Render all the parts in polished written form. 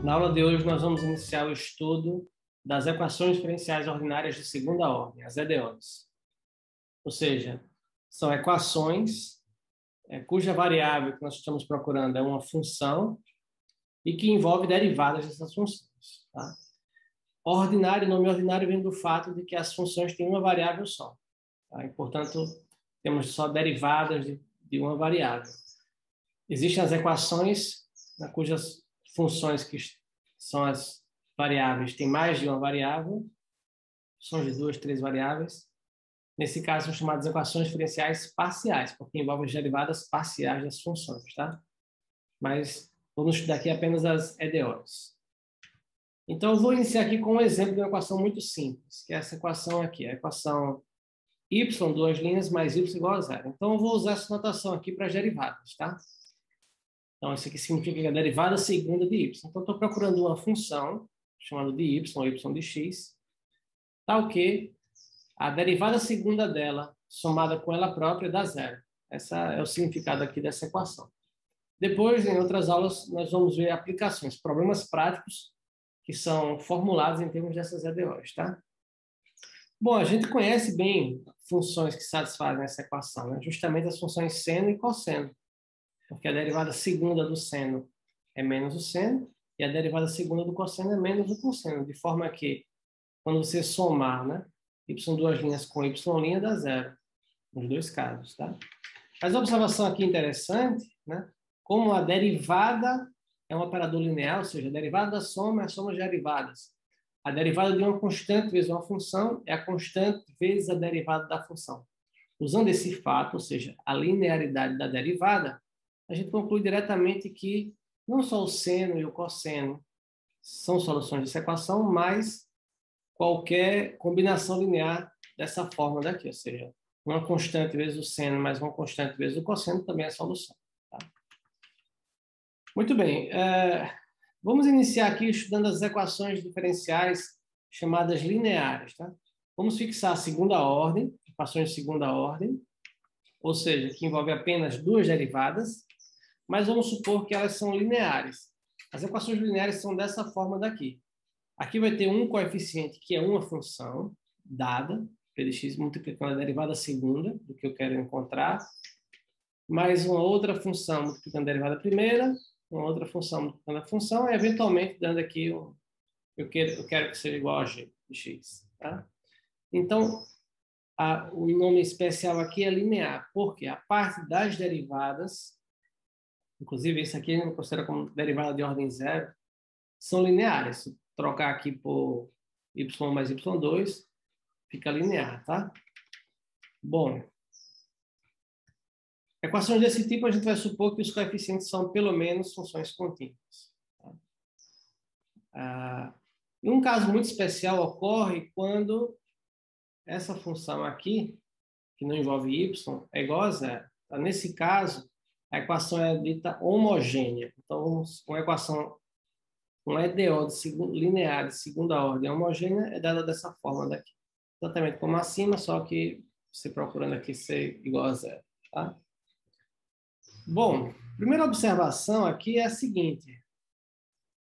Na aula de hoje, nós vamos iniciar o estudo das equações diferenciais ordinárias de segunda ordem, as EDOs. Ou seja, são equações cuja variável que nós estamos procurando é uma função e que envolve derivadas dessas funções. Tá? Ordinário, nome ordinário vem do fato de que as funções têm uma variável só. Tá? E, portanto, temos só derivadas de uma variável. Existem as equações cujas funções que são as variáveis têm mais de uma variável, são de 2, 3 variáveis. Nesse caso, são chamadas equações diferenciais parciais, porque envolvem as derivadas parciais das funções, tá? Mas vamos estudar aqui apenas as EDOs. Então, eu vou iniciar aqui com um exemplo de uma equação muito simples, que é essa equação aqui, a equação y, duas linhas, mais y igual a zero. Então, eu vou usar essa notação aqui para as derivadas, tá? Então, isso aqui significa que é a derivada segunda de y. Então, estou procurando uma função, chamada de y, ou y de x, tal que a derivada segunda dela, somada com ela própria, dá zero. Esse é o significado aqui dessa equação. Depois, em outras aulas, nós vamos ver aplicações, problemas práticos que são formulados em termos dessas EDOs, tá? Bom, a gente conhece bem funções que satisfazem essa equação, né? Justamente as funções seno e cosseno, porque a derivada segunda do seno é menos o seno e a derivada segunda do cosseno é menos o cosseno, de forma que, quando você somar, né, y duas linhas com y' dá zero, nos dois casos, tá? Mas a observação aqui interessante, né, como a derivada é um operador linear, ou seja, a derivada da soma é a soma de derivadas. A derivada de uma constante vezes uma função é a constante vezes a derivada da função. Usando esse fato, ou seja, a linearidade da derivada, a gente conclui diretamente que não só o seno e o cosseno são soluções dessa equação, mas qualquer combinação linear dessa forma daqui, ou seja, uma constante vezes o seno mais uma constante vezes o cosseno também é solução. Tá? Muito bem. Vamos iniciar aqui estudando as equações diferenciais chamadas lineares. Tá? Vamos fixar a segunda ordem, equações de segunda ordem, ou seja, que envolve apenas duas derivadas, mas vamos supor que elas são lineares. As equações lineares são dessa forma daqui. Aqui vai ter um coeficiente que é uma função dada, px multiplicando a derivada segunda do que eu quero encontrar, mais uma outra função multiplicando a derivada primeira, uma outra função multiplicando a função, e eventualmente dando aqui, eu quero que seja igual a g de x. Tá? Então, o nome especial aqui é linear, porque a parte das derivadas, inclusive isso aqui a gente considera como derivada de ordem zero, são lineares. Se trocar aqui por y mais y2, fica linear, tá? Bom, equações desse tipo a gente vai supor que os coeficientes são pelo menos funções contínuas. Tá? Um caso muito especial ocorre quando essa função aqui, que não envolve y, é igual a zero. Tá? Nesse caso, a equação é dita homogênea. Então, uma equação, uma EDO linear de segunda ordem homogênea é dada dessa forma daqui. Exatamente como acima, só que você procurando aqui ser igual a zero. Tá? Bom, primeira observação aqui é a seguinte.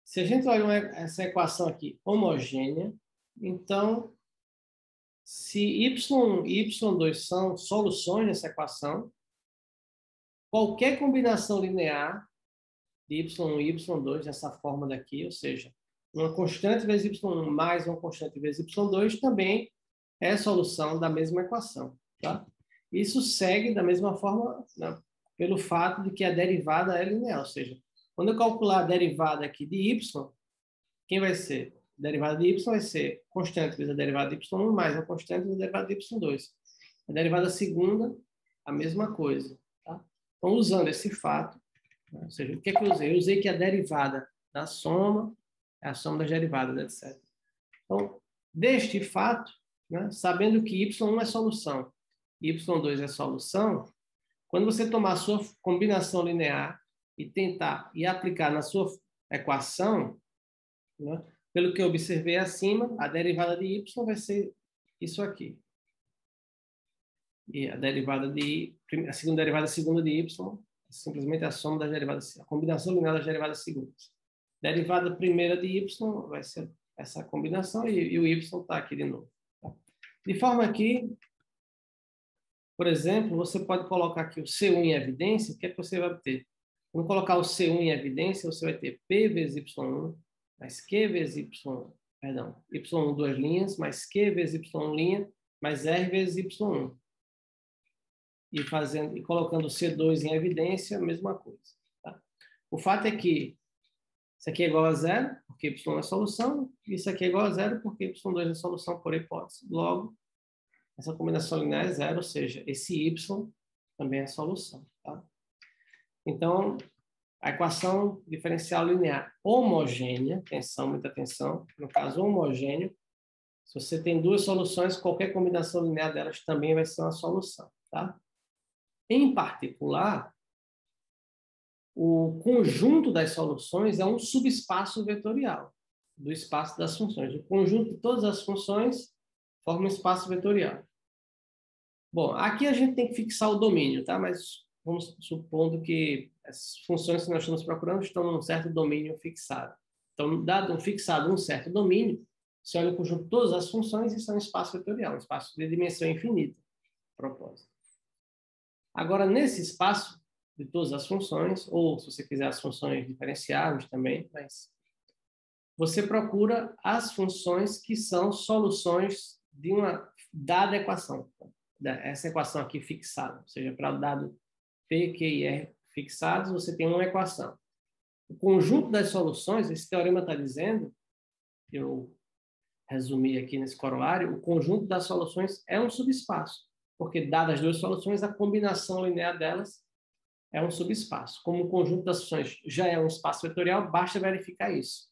Se a gente olha essa equação aqui homogênea, então, se y1 e y2 são soluções dessa equação, qualquer combinação linear de y1 e y2 dessa forma daqui, ou seja, uma constante vezes y1 mais uma constante vezes y2 também é solução da mesma equação. Tá? Isso segue da mesma forma, né, pelo fato de que a derivada é linear, ou seja, quando eu calcular a derivada aqui de y, quem vai ser? A derivada de y vai ser constante vezes a derivada de y1 mais a constante vezes a derivada de y2. A derivada segunda, a mesma coisa. Tá? Então, usando esse fato, né, ou seja, o que é que eu usei? Eu usei que a derivada da soma é a soma das derivadas, etc. Então, deste fato, né, sabendo que y1 é solução e y2 é solução, quando você tomar a sua combinação linear e tentar e aplicar na sua equação, né, pelo que eu observei acima, a derivada de y vai ser isso aqui. E a derivada a segunda derivada segunda de y é simplesmente a soma das derivadas, a combinação linear das derivadas segundas. Derivada primeira de y vai ser essa combinação e o y está aqui de novo. Tá? De forma que, por exemplo, você pode colocar aqui o C1 em evidência, o que é que você vai ter? Quando colocar o C1 em evidência, você vai ter P vezes Y1 mais Q vezes Y, perdão, Y1 duas linhas, mais Q vezes Y linha, mais R vezes Y1. E colocando o C2 em evidência, a mesma coisa. Tá? O fato é que isso aqui é igual a zero, porque Y é solução, e isso aqui é igual a zero, porque Y2 é solução por hipótese. Logo, essa combinação linear é zero, ou seja, esse Y também é solução. Tá? Então, a equação diferencial linear homogênea, atenção, muita atenção, no caso homogêneo, se você tem duas soluções, qualquer combinação linear delas também vai ser uma solução. Tá? Em particular, o conjunto das soluções é um subespaço vetorial do espaço das funções. O conjunto de todas as funções forma um espaço vetorial. Bom, aqui a gente tem que fixar o domínio, tá? Mas vamos supondo que as funções que nós estamos procurando estão num certo domínio fixado. Então, dado fixado um certo domínio, você olha o conjunto de todas as funções e isso é um espaço vetorial, um espaço de dimensão infinita, propósito. Agora, nesse espaço de todas as funções, ou se você quiser as funções diferenciáveis também, mas você procura as funções que são soluções de uma dada equação. Essa equação aqui fixada, ou seja, para o dado P, Q e R fixados, você tem uma equação. O conjunto das soluções, esse teorema está dizendo, eu resumi aqui nesse corolário, o conjunto das soluções é um subespaço, porque dadas as duas soluções, a combinação linear delas é um subespaço. Como o conjunto das funções já é um espaço vetorial, basta verificar isso.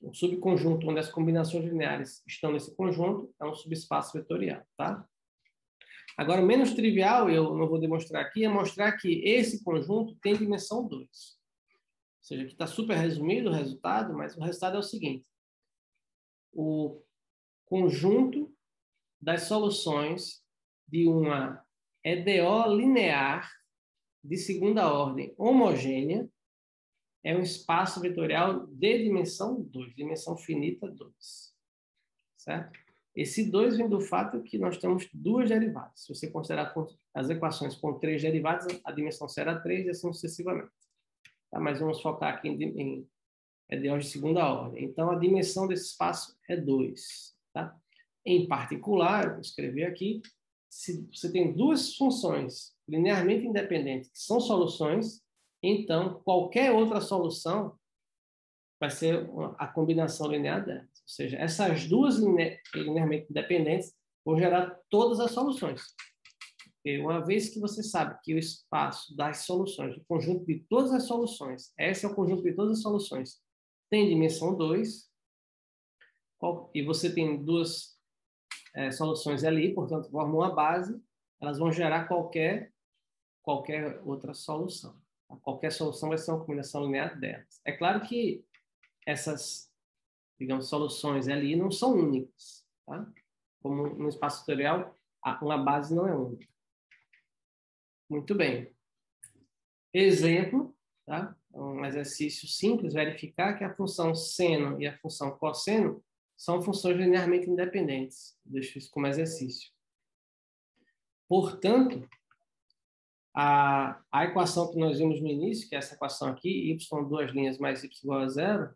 O subconjunto onde as combinações lineares estão nesse conjunto é um subespaço vetorial, tá? Agora, o menos trivial, eu não vou demonstrar aqui, é mostrar que esse conjunto tem dimensão 2. Ou seja, aqui está super resumido o resultado, mas o resultado é o seguinte. O conjunto das soluções de uma EDO linear de segunda ordem homogênea é um espaço vetorial de dimensão 2, dimensão finita 2. Certo? Esse 2 vem do fato que nós temos duas derivadas. Se você considerar as equações com 3 derivadas, a dimensão será 3 e assim sucessivamente. Tá? Mas vamos focar aqui em EDOs de segunda ordem. Então, a dimensão desse espaço é 2. Tá? Em particular, eu vou escrever aqui, se você tem duas funções linearmente independentes que são soluções, então qualquer outra solução vai ser a combinação linear delas. Ou seja, essas duas linearmente independentes vão gerar todas as soluções. Porque uma vez que você sabe que o espaço das soluções, o conjunto de todas as soluções, esse é o conjunto de todas as soluções, tem dimensão 2, e você tem duas soluções ali, portanto, formam uma base, elas vão gerar qualquer outra solução. Qualquer solução vai ser uma combinação linear delas. É claro que essas, digamos, soluções ali não são únicas. Tá? Como no espaço vetorial, uma base não é única. Muito bem. Exemplo, tá? Um exercício simples, verificar que a função seno e a função cosseno são funções linearmente independentes. Deixo isso como exercício. Portanto, a equação que nós vimos no início, que é essa equação aqui, y duas linhas mais y igual a zero,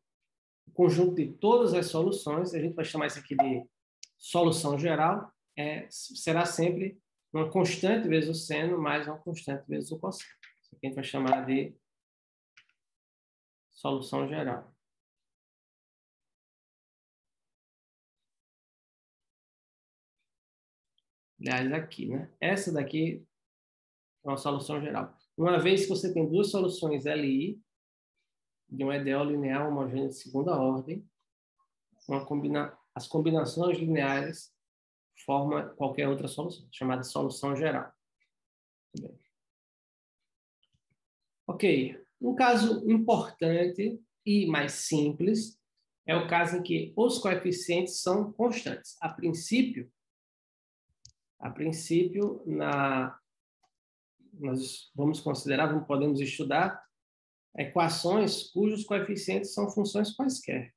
o conjunto de todas as soluções, a gente vai chamar isso aqui de solução geral, será sempre uma constante vezes o seno mais uma constante vezes o cosseno. Isso aqui a gente vai chamar de solução geral. Aliás, aqui, né? Essa daqui é uma solução geral. Uma vez que você tem duas soluções LI, de um EDO linear homogêneo de segunda ordem, as combinações lineares formam qualquer outra solução, chamada solução geral. Muito bem. Ok. Um caso importante e mais simples é o caso em que os coeficientes são constantes. A princípio, nós vamos considerar, podemos estudar equações cujos coeficientes são funções quaisquer.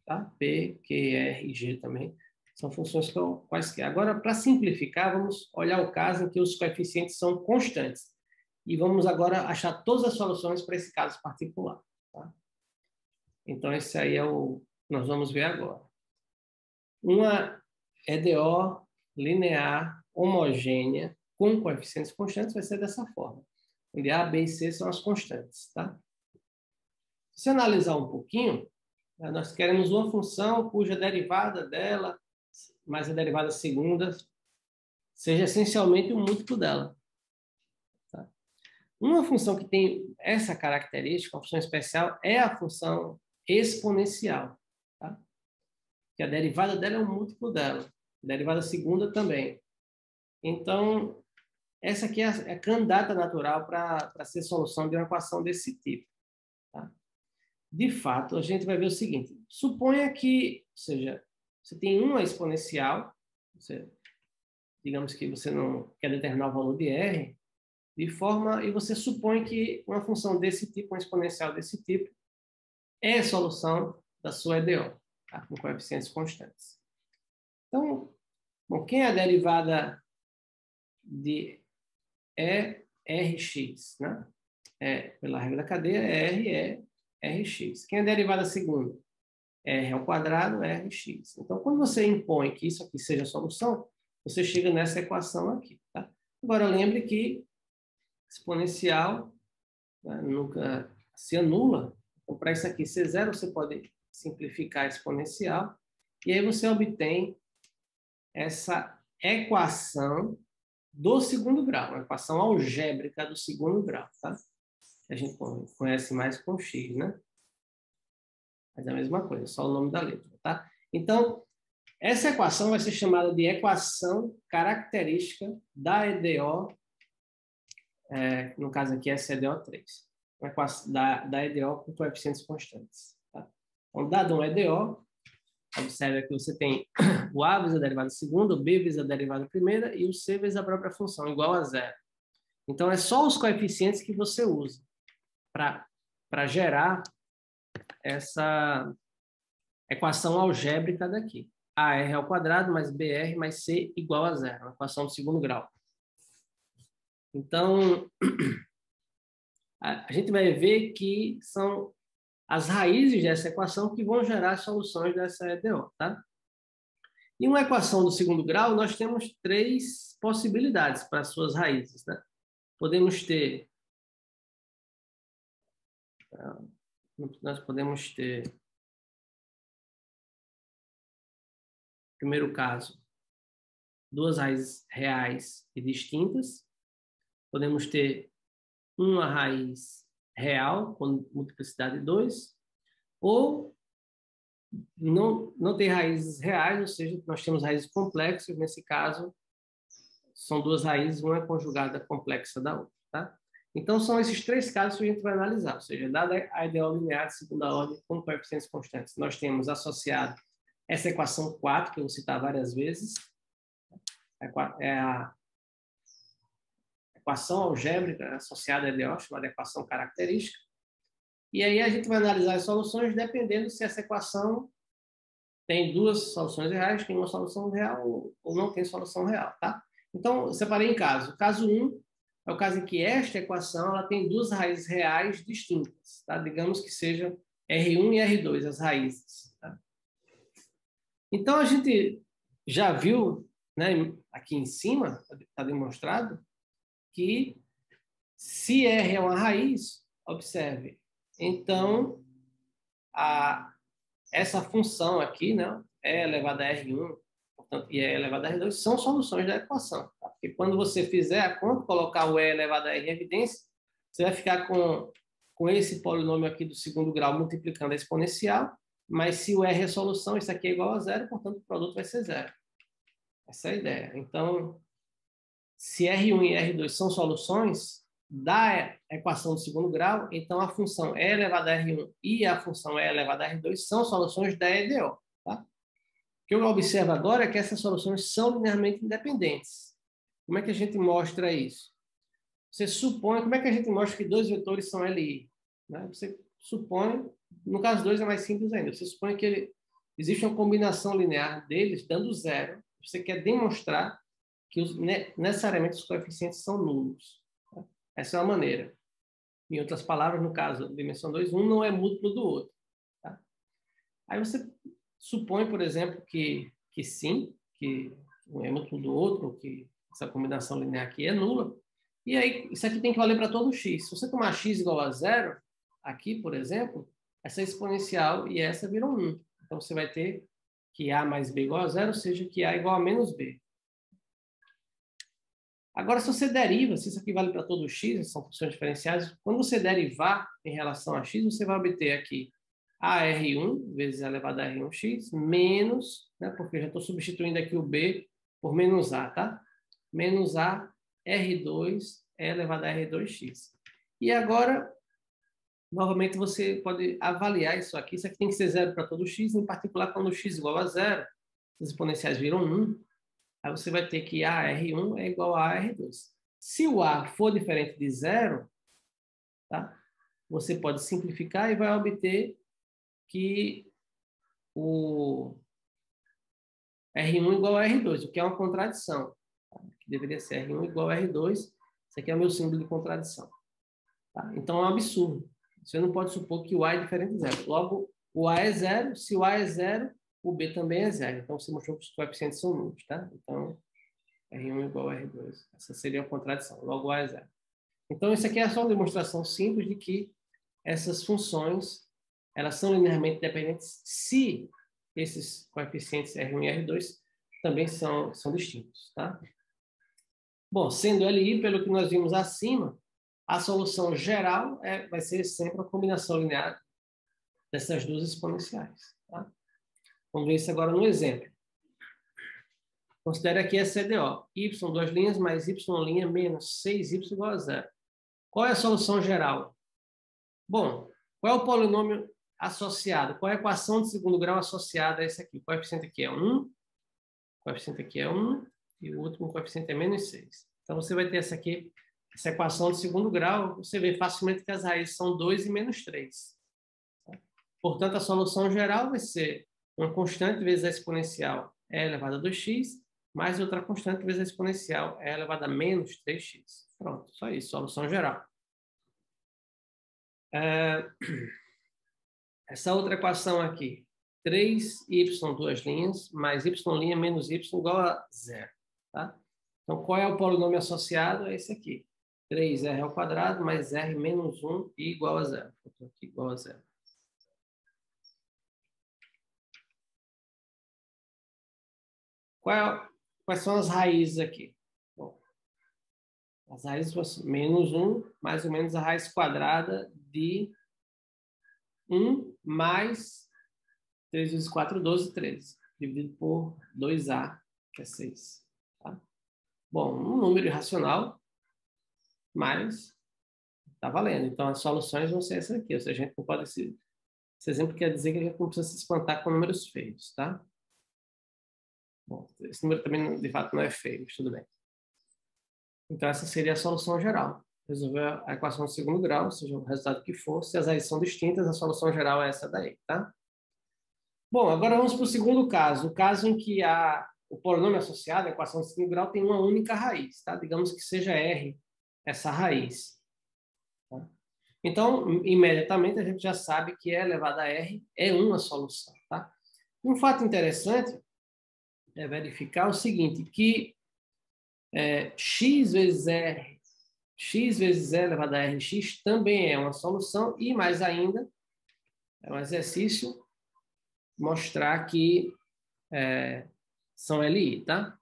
Tá? P, Q, R e G também são funções quaisquer. Agora, para simplificar, vamos olhar o caso em que os coeficientes são constantes. E vamos agora achar todas as soluções para esse caso particular. Tá? Então, esse aí é o que nós vamos ver agora. Uma EDO linear homogênea com coeficientes constantes vai ser dessa forma, onde A, B e C são as constantes. Tá? Se analisar um pouquinho, nós queremos uma função cuja derivada dela, mais a derivada segunda, seja essencialmente o múltiplo dela. Tá? Uma função que tem essa característica, uma função especial, é a função exponencial. Tá? Que a derivada dela é o múltiplo dela. A derivada segunda também. Então, essa aqui é a candidata natural para ser solução de uma equação desse tipo. Tá? De fato, a gente vai ver o seguinte. Suponha que, ou seja, você tem uma exponencial, digamos que você não quer determinar o valor de R, e você supõe que uma função desse tipo, uma exponencial desse tipo, é a solução da sua EDO, tá? Com coeficientes constantes. Então, bom, quem é a derivada de Rx, né? Pela regra da cadeia, R é Rx. Quem é a derivada segunda? R ao quadrado, Rx. Então, quando você impõe que isso aqui seja a solução, você chega nessa equação aqui. Tá? Agora, lembre que exponencial, né, nunca se anula. Então, para isso aqui ser zero, você pode simplificar a exponencial. E aí você obtém essa equação do segundo grau, uma equação algébrica do segundo grau. Tá? A gente conhece mais com x, né? Mas é a mesma coisa, só o nome da letra. Tá? Então, essa equação vai ser chamada de equação característica da EDO, no caso aqui, essa é EDO3, da EDO com coeficientes constantes. Tá? Então, dado um EDO, observe que você tem o A vezes a derivada segunda, o B vezes a derivada primeira e o C vezes a própria função, igual a zero. Então, é só os coeficientes que você usa para gerar essa equação algébrica daqui. AR ao quadrado mais BR mais C igual a zero, uma equação do segundo grau. Então, a gente vai ver que são as raízes dessa equação que vão gerar as soluções dessa EDO. Tá? Em uma equação do segundo grau, nós temos três possibilidades para as suas raízes. Né? Nós podemos ter, primeiro caso, duas raízes reais e distintas. Podemos ter uma raiz real com multiplicidade de 2, ou não ter raízes reais, ou seja, nós temos raízes complexas. Nesse caso, são duas raízes, uma é conjugada complexa da outra. Tá? Então, são esses três casos que a gente vai analisar, ou seja, dada a EDO linear de segunda ordem com coeficientes constantes, nós temos associado essa equação 4, que eu vou citar várias vezes, é a equação algébrica associada a EDO, chamada equação característica. E aí a gente vai analisar as soluções dependendo se essa equação tem duas soluções reais, tem uma solução real ou não tem solução real. Tá? Então, eu separei em caso. O caso 1 é o caso em que esta equação ela tem duas raízes reais distintas. Tá? Digamos que seja R1 e R2, as raízes. Tá? Então, a gente já viu, né, aqui em cima, está demonstrado, que se R é uma raiz, observe, então essa função aqui, né, E elevado a R1, portanto, e E elevado a R2, são soluções da equação. Tá? Porque quando você fizer a conta, colocar o E elevado a R em evidência, você vai ficar com esse polinômio aqui do segundo grau multiplicando a exponencial, mas se o R é solução, isso aqui é igual a zero, portanto, o produto vai ser zero. Essa é a ideia. Então, se R1 e R2 são soluções da equação do segundo grau, então a função E elevado a R1 e a função E elevado a R2 são soluções da EDO. Tá? O que eu observo agora é que essas soluções são linearmente independentes. Como é que a gente mostra isso? Você supõe, como é que a gente mostra que dois vetores são LI? né? Você supõe, no caso 2 é mais simples ainda, você supõe que existe uma combinação linear deles dando zero, você quer demonstrar que necessariamente os coeficientes são nulos. Tá? Essa é uma maneira. Em outras palavras, no caso, dimensão 2, um não é múltiplo do outro. Tá? Aí você supõe, por exemplo, que sim, que um é múltiplo do outro, que essa combinação linear aqui é nula. E aí, isso aqui tem que valer para todo x. Se você tomar x igual a zero, aqui, por exemplo, essa exponencial e essa viram 1. Então, você vai ter que a mais b igual a zero, ou seja, que a igual a menos b. Agora, se você deriva, se isso aqui vale para todo x, são funções diferenciais, quando você derivar em relação a x, você vai obter aqui AR1 vezes a elevado a R1x menos, né, porque eu já estou substituindo aqui o b por menos a, tá? Menos a R2 elevado a R2x. E agora, novamente, você pode avaliar isso aqui. Isso aqui tem que ser zero para todo x, em particular quando x igual a zero, as exponenciais viram 1, aí você vai ter que a R1 é igual a R2. Se o A for diferente de zero, tá? Você pode simplificar e vai obter que o R1 igual a R2, o que é uma contradição. Tá? Que deveria ser R1 igual a R2. Isso aqui é o meu símbolo de contradição. Tá? Então é um absurdo. Você não pode supor que o A é diferente de zero. Logo, o A é zero. Se o A é zero, o B também é zero. Então você mostrou que os coeficientes são nulos. Tá? Então, R1 igual a R2. Essa seria a contradição. Logo, o A é zero. Então, isso aqui é só uma demonstração simples de que essas funções elas são linearmente dependentes se esses coeficientes R1 e R2 também são distintos. Tá? Bom, sendo LI, pelo que nós vimos acima, a solução geral vai ser sempre a combinação linear dessas duas exponenciais. Tá? Vamos ver isso agora no exemplo. Considere aqui a CDO. Y, duas linhas, mais Y' menos 6y igual a zero. Qual é a solução geral? Bom, qual é o polinômio associado? Qual é a equação de segundo grau associada a esse aqui? O coeficiente aqui é 1, o coeficiente aqui é 1, e o último coeficiente é menos 6. Então, você vai ter essa equação de segundo grau, você vê facilmente que as raízes são 2 e menos 3. Portanto, a solução geral vai ser uma constante vezes a exponencial e elevada a 2x, mais outra constante vezes a exponencial e elevada a menos 3x. Pronto, só isso, solução geral. Essa outra equação aqui, 3y, duas linhas, mais y' menos y igual a zero. Tá? Então, qual é o polinômio associado? É esse aqui. 3r ao quadrado mais r menos 1 igual a zero. Aqui, igual a zero. Quais são as raízes aqui? Bom, as raízes são assim, menos 1, mais ou menos a raiz quadrada de 1 mais 3 vezes 4, 12, 13. Dividido por 2a, que é 6. Tá? Bom, um número irracional, mas está valendo. Então, as soluções vão ser essas aqui. Ou seja, a gente não pode... Esse exemplo quer dizer que a gente não precisa se espantar com números feios, tá? Bom, esse número também, de fato, não é feio, mas tudo bem. Então, essa seria a solução geral. Resolver a equação de segundo grau, seja o resultado que for. Se as raízes são distintas, a solução geral é essa daí, tá? Bom, agora vamos para o segundo caso. O caso em que o polinômio associado, a equação de segundo grau, tem uma única raiz, tá? Digamos que seja R essa raiz. Tá? Então, imediatamente, a gente já sabe que E elevado a R é uma solução, tá? Um fato interessante é verificar o seguinte, que x vezes E elevado a Rx também é uma solução e, mais ainda, é um exercício mostrar que são LI, tá?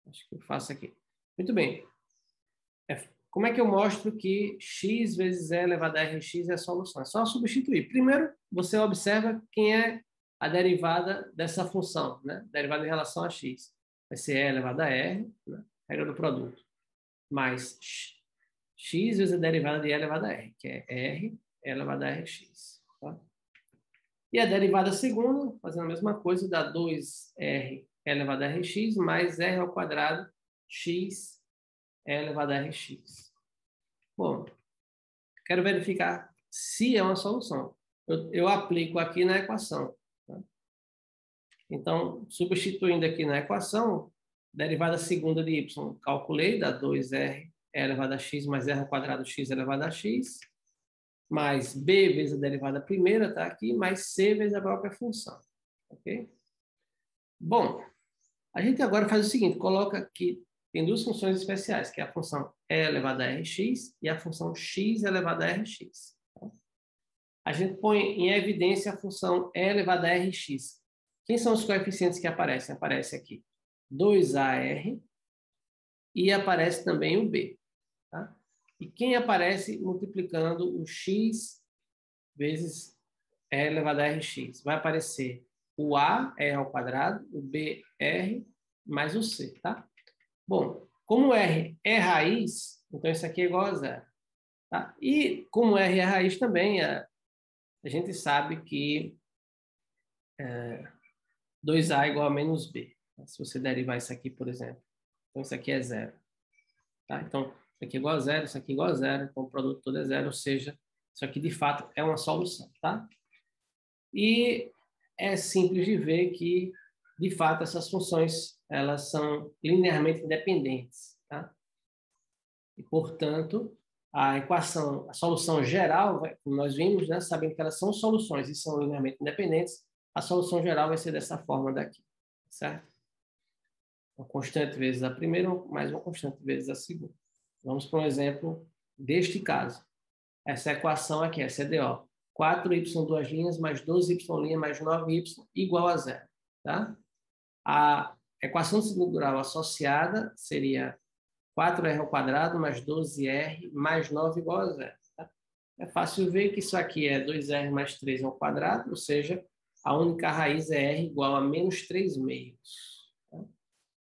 Acho que eu faço aqui. Muito bem. Como é que eu mostro que x vezes E elevado a Rx é a solução? É só substituir. Primeiro, você observa quem é a derivada dessa função, né? Derivada em relação a x. Vai ser E elevado a R, né? Regra do produto. Mais x vezes a derivada de E elevado a R, que é R elevado a Rx. Tá? E a derivada segunda, fazendo a mesma coisa, dá 2R elevado a Rx mais R ao quadrado x elevado a Rx. Bom, quero verificar se é uma solução. Eu aplico aqui na equação. Tá? Então, substituindo aqui na equação, derivada segunda de y, calculei, dá 2r elevado a x mais r ao quadrado x elevado a x, mais b vezes a derivada primeira, está aqui, mais c vezes a própria função. Ok? Bom, a gente agora faz o seguinte, coloca aqui, tem duas funções especiais, que é a função e elevado a rx e a função x elevado a rx. Tá? A gente põe em evidência a função e elevado a rx. Quem são os coeficientes que aparecem? Aparece aqui 2ar e aparece também o b. Tá? E quem aparece multiplicando o x vezes e elevado a rx? Vai aparecer o a, r ao quadrado, o b, r, mais o c. Tá? Bom, como r é raiz, então isso aqui é igual a zero. Tá? E como r é raiz também, a gente sabe que 2a é igual a menos b. Se você derivar isso aqui, por exemplo. Então, isso aqui é zero. Tá? Então, isso aqui é igual a zero, isso aqui é igual a zero. Então, o produto todo é zero, ou seja, isso aqui, de fato, é uma solução. Tá? E é simples de ver que, de fato, essas funções elas são linearmente independentes. Tá? E, portanto, a equação, a solução geral, como nós vimos, né, sabendo que elas são soluções e são linearmente independentes, a solução geral vai ser dessa forma daqui, certo? Uma constante vezes a primeira, mais uma constante vezes a segunda. Vamos para um exemplo deste caso. Essa equação aqui, essa é DO. 4y duas linhas mais 12y' mais 9y igual a zero. Tá? A equação de segundo grau associada seria 4r ao quadrado mais 12r mais 9 igual a zero. Tá? É fácil ver que isso aqui é 2r mais 3 ao quadrado, ou seja, a única raiz é r igual a menos 3 meios. Tá?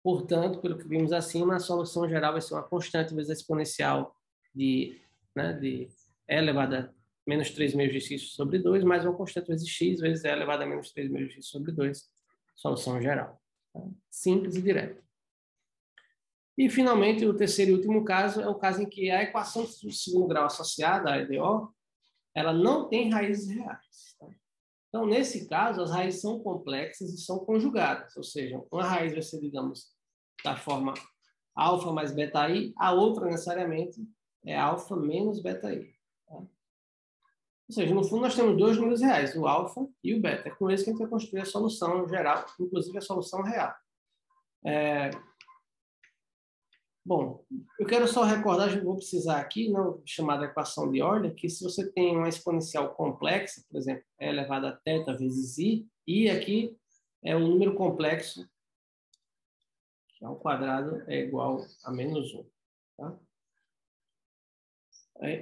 Portanto, pelo que vimos acima, a solução geral vai ser uma constante vezes a exponencial de e elevado a menos 3 meios de x sobre 2, mais uma constante vezes x vezes e elevado a menos 3 meios de x sobre 2. Solução geral. Tá? Simples e direto. E, finalmente, o terceiro e último caso é o caso em que a equação de segundo grau associada, a EDO, ela não tem raízes reais. Tá? Então, nesse caso, as raízes são complexas e são conjugadas, ou seja, uma raiz vai ser, digamos, da forma alfa mais beta-i, a outra, necessariamente, é alfa menos beta-i. Tá? Ou seja, no fundo, nós temos dois números reais, o alfa e o beta. É com eles que a gente vai construir a solução geral, inclusive a solução real. Bom, eu quero só recordar, vou precisar aqui, não chamada equação de Euler, que se você tem uma exponencial complexa, por exemplo, e elevado a θ vezes i aqui é um número complexo, que ao quadrado é igual a menos 1. Tá?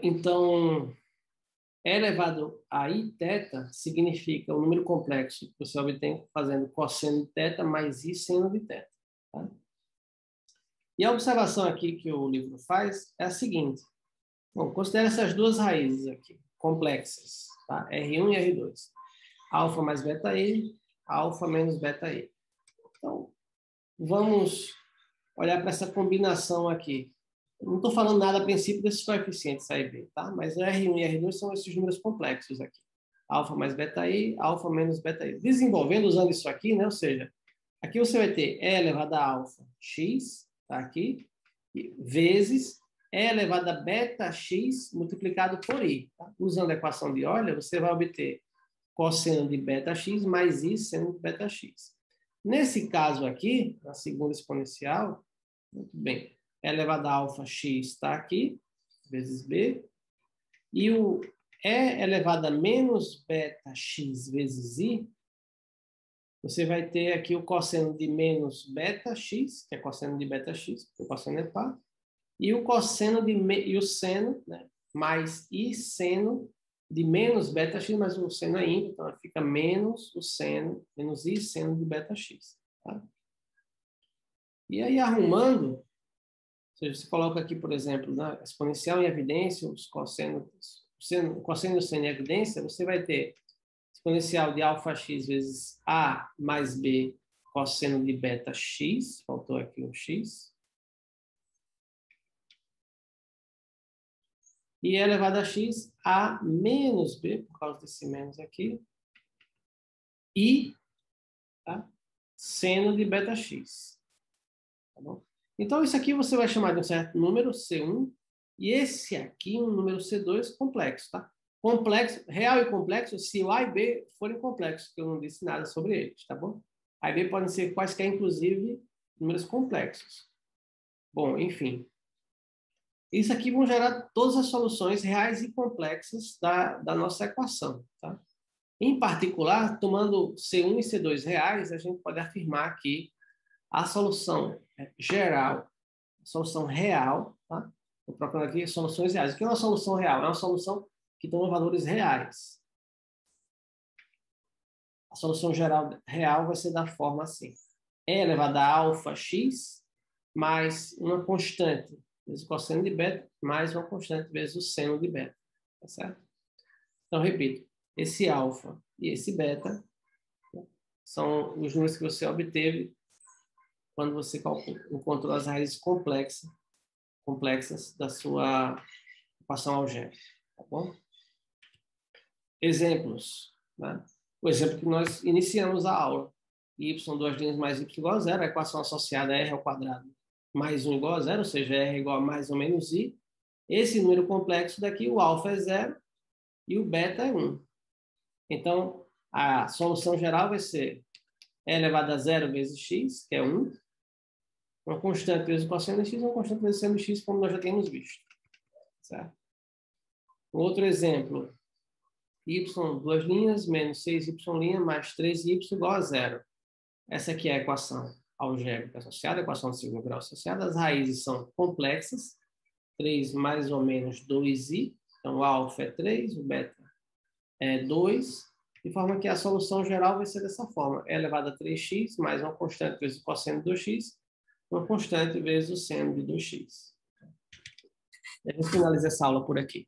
Então, e elevado a iθ significa o número complexo que você obtém fazendo cosseno de θ mais i seno de θ. Tá? E a observação aqui que o livro faz é a seguinte. Bom, considere essas duas raízes aqui, complexas, tá? R1 e R2. Alfa mais beta-i, alfa menos beta-i. Então, vamos olhar para essa combinação aqui. Eu não estou falando nada a princípio desses coeficientes A e B, tá? Mas R1 e R2 são esses números complexos aqui. Alfa mais beta-i, alfa menos beta-i. Desenvolvendo, usando isso aqui, né? Ou seja, aqui você vai ter E elevado a alfa x, tá aqui, vezes E elevado a beta x multiplicado por i. Tá? Usando a equação de Euler, você vai obter cosseno de beta x mais i seno de beta x. Nesse caso aqui, na segunda exponencial, muito bem, E elevado a alfa x está aqui, vezes b, e o E elevado a menos beta x vezes i, você vai ter aqui o cosseno de menos beta x, que é cosseno de beta x, porque o cosseno é par, e o cosseno e o seno, né, mais i seno de menos beta x, mas o seno é ímpar, então fica menos o seno, menos i seno de beta x. Tá? E aí, arrumando, ou seja, você coloca aqui, por exemplo, na exponencial em evidência, os cossenos, o cosseno e o seno em evidência, você vai ter exponencial de alfa x vezes a mais b cosseno de beta x, faltou aqui um x, e E elevado a x a menos B, por causa desse menos aqui, e tá? Seno de beta x. Tá bom? Então, isso aqui você vai chamar de um certo número, C1, e esse aqui, um número C2 complexo, tá? Complexo, real e complexo, se o A e B forem complexos, que eu não disse nada sobre eles, tá bom? A e B podem ser quaisquer, inclusive, números complexos. Bom, enfim. Isso aqui vão gerar todas as soluções reais e complexas da nossa equação, tá? Em particular, tomando C1 e C2 reais, a gente pode afirmar que a solução geral, a solução real, tá? Estou procurando aqui soluções reais. O que é uma solução real? É uma solução que toma valores reais. A solução geral real vai ser da forma assim. E elevado a alfa x mais uma constante vezes o cosseno de beta mais uma constante vezes o seno de beta. Tá certo? Então, repito. Esse alfa e esse beta são os números que você obteve quando você encontrou as raízes complexas da sua equação algébrica. Tá bom? Exemplos. Né? O exemplo que nós iniciamos a aula. Y, duas linhas mais y igual a zero, a equação associada é r ao quadrado mais 1 igual a zero, ou seja, r igual a mais ou menos i. Esse número complexo daqui, o alfa é zero e o beta é 1. Então, a solução geral vai ser e elevado a zero vezes x, que é 1, uma constante vezes o cosseno de x, uma constante vezes o seno de x, como nós já temos visto. Certo? Outro exemplo, y, duas linhas, menos 6y' mais 3y igual a zero. Essa aqui é a equação algébrica associada, a equação de segundo grau associada. As raízes são complexas, 3 mais ou menos 2i, então o alfa é 3, o beta é 2, de forma que a solução geral vai ser dessa forma, e elevado a 3x mais uma constante vezes o cosseno de 2x, uma constante vezes o seno de 2x. A gente finaliza essa aula por aqui.